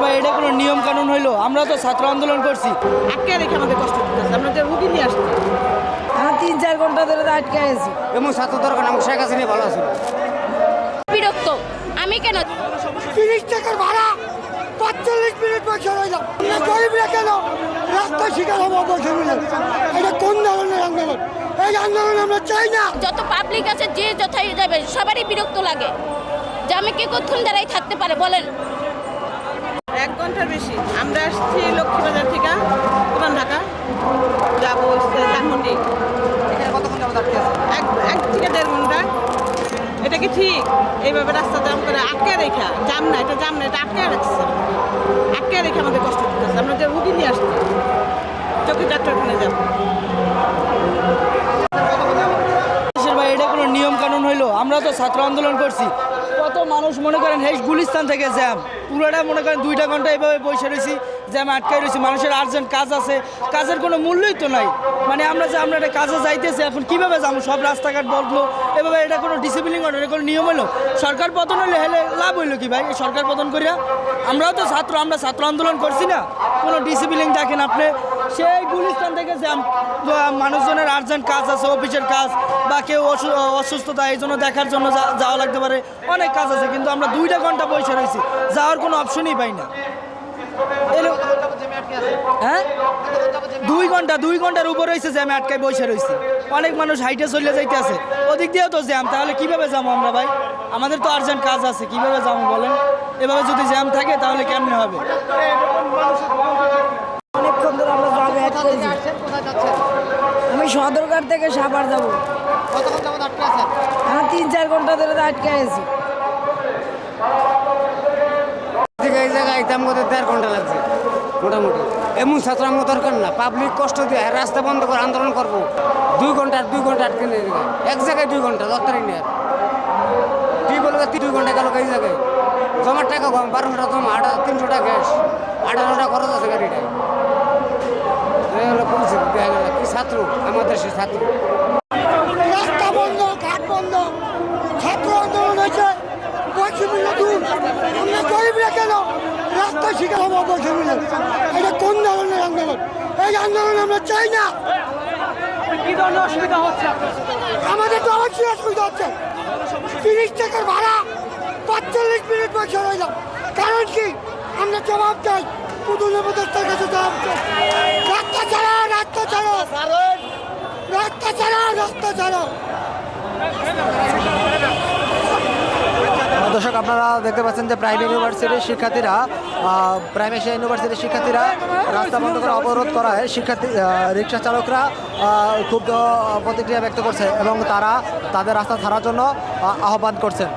ভাই এটা কোনো নিয়ম কানুন হইলো? আমরা তো ছাত্র আন্দোলন করছি, আটকে রেখে আমাদের কষ্ট দিতেছে। আমরা যে রুগী নিয়ে আসছি, আমরা 3-4 ঘন্টা ধরে আটকে আছি। এমন ছাত্র দরকার আমাকে শেখ হাসিনা ভালো আছে। বিরক্ত আমি কেন 30 টাকার ভাড়া 45 মিনিট বসে রইলাম। আমরা গরিবরা কেন রাস্তা শিকার হবো বসে মিলে? এটা কোন ধরনের আন্দোলন? এই আন্দোলন আমরা চাই না। যত পাবলিক আছে যে যথাই যাবে সবারই বিরক্ত লাগে যে আমি কে কতক্ষণ দাঁড়াই থাকতে পারে বলেন। 1 ঘন্টার বেশি। আমরা আসছি লক্ষ্মীবাজার থেকে পুরান ঢাকা যাবো ধানমন্ডি। এখানে কতক্ষণ যাবো আটকে আছে? এক থেকে 1.5 ঘন্টা। এটা কি ঠিক? এইভাবে রাস্তা জাম করে আটকে রেখা, জাম না, এটা জাম না, এটা আটকে রাখছে। আটকে রেখে আমাদের কষ্ট দিতেছে। আমরা যে রুগী নিয়ে আসছি, চোখে ডাক্তারখানে যাবো। ভাই এটা কোনো নিয়ম কানুন হইলো? আমরা তো ছাত্র আন্দোলন করছি, কত মানুষ মনে করেন হেস গুলিস্তান থেকে জ্যাম, পুরোটা মনে করেন 2 ঘন্টা এইভাবে বসে রয়েছি, জ্যাম আটকাই রয়েছি। মানুষের আর্জেন্ট কাজ আছে, কাজের কোনো মূল্যই তো নাই। মানে আমরা একটা কাজে যাইতেছি, এখন কিভাবে যাবো? সব রাস্তাঘাট বদলো এভাবে, এটা কোনো ডিসিপ্লিন করে, এটা কোনো নিয়ম হলো? সরকার পতন হলে হেলে লাভ হইলো কি ভাই? এই সরকার পতন করিয়া আমরাও তো ছাত্র, আমরা ছাত্র আন্দোলন করছি না, কোনো ডিসিপ্লিন দেখেন আপনি। সেই গুলিস্তান থেকে জ্যাম, মানুষজনের আর্জেন্ট কাজ আছে, অফিসের কাজ বা কেউ অসুস্থতা, এই জন্য দেখার জন্য যাওয়া লাগতে পারে, অনেক কাজ আছে, কিন্তু আমরা 2 ঘন্টা বসে রয়েছি, যাওয়ার কোনো অপশনই পাই না। হ্যাঁ 2 ঘন্টার উপর হয়েছে জ্যামে আটকায় বসে রয়েছি। অনেক মানুষ হাইটে চলে যাইতে আছে, ওদিক দিয়েও তো জ্যাম, তাহলে কিভাবে যাবো আমরা ভাই? আমাদের তো আর্জেন্ট কাজ আছে, কিভাবে যাবো বলেন? এভাবে যদি জ্যাম থাকে তাহলে কেমনে হবে? অনেকক্ষণ ধরে আমরা যাবো আমি সদরঘাট থেকে সাভার যাবো। কতক্ষণ যাবো আটকে আছে? আমরা 3-4 ঘন্টা ধরে আটকে আছি। এই জায়গায় একদম 1.5 ঘন্টা লাগছে মোটামুটি। এমন ছাত্র আমার দরকার না, পাবলিক কষ্ট দিয়ে রাস্তা বন্ধ করে আন্দোলন করবো। 2 ঘন্টা আটকে নিয়ে এক জায়গায় 2 ঘন্টা দরকারই নেই। আর তুই বলবে 2 ঘন্টা গেল এই জায়গায় জমার টাকা কম, 1200 টাকা জমা, 300 টাকা গ্যাস, 1800 টাকা খরচ আছে গাড়িটায়। হলো পরিস্থিতি দেখা গেল কি ছাত্র, আমাদের সে ছাত্র। রাস্তা বন্ধ, ঘাট বন্ধ, ছাত্র আন্দোলন হয়েছে বসে মিলে দূর। আমরা গরিবরা কেন রাস্তা শিকার হবো বসে মিলে? এটা কোন ধরনের আন্দোলন? এই আন্দোলন আমরা চাই না। কি ধরনের অসুবিধা হচ্ছে? আমাদের তো অবশ্যই অসুবিধা হচ্ছে। 30 টাকার ভাড়া 45 মিনিট বসে রইলাম। কারণ কি? আমরা জবাব চাই, পুতুল উপদেষ্টার কাছে জবাব চাই। রাস্তা ছাড়া, রাস্তা ছাড়ো, রাস্তা ছাড়া, রাস্তা ছাড়ো। দর্শক, আপনারা দেখতে পাচ্ছেন যে প্রাইম ইউনিভার্সিটির শিক্ষার্থীরা, প্রাইম এশিয়া ইউনিভার্সিটির শিক্ষার্থীরা রাস্তা বন্ধ করে অবরোধ করায় রিক্সা চালকরা খুব প্রতিক্রিয়া ব্যক্ত করছে এবং তারা তাদের রাস্তা ছাড়ার জন্য আহ্বান করছেন।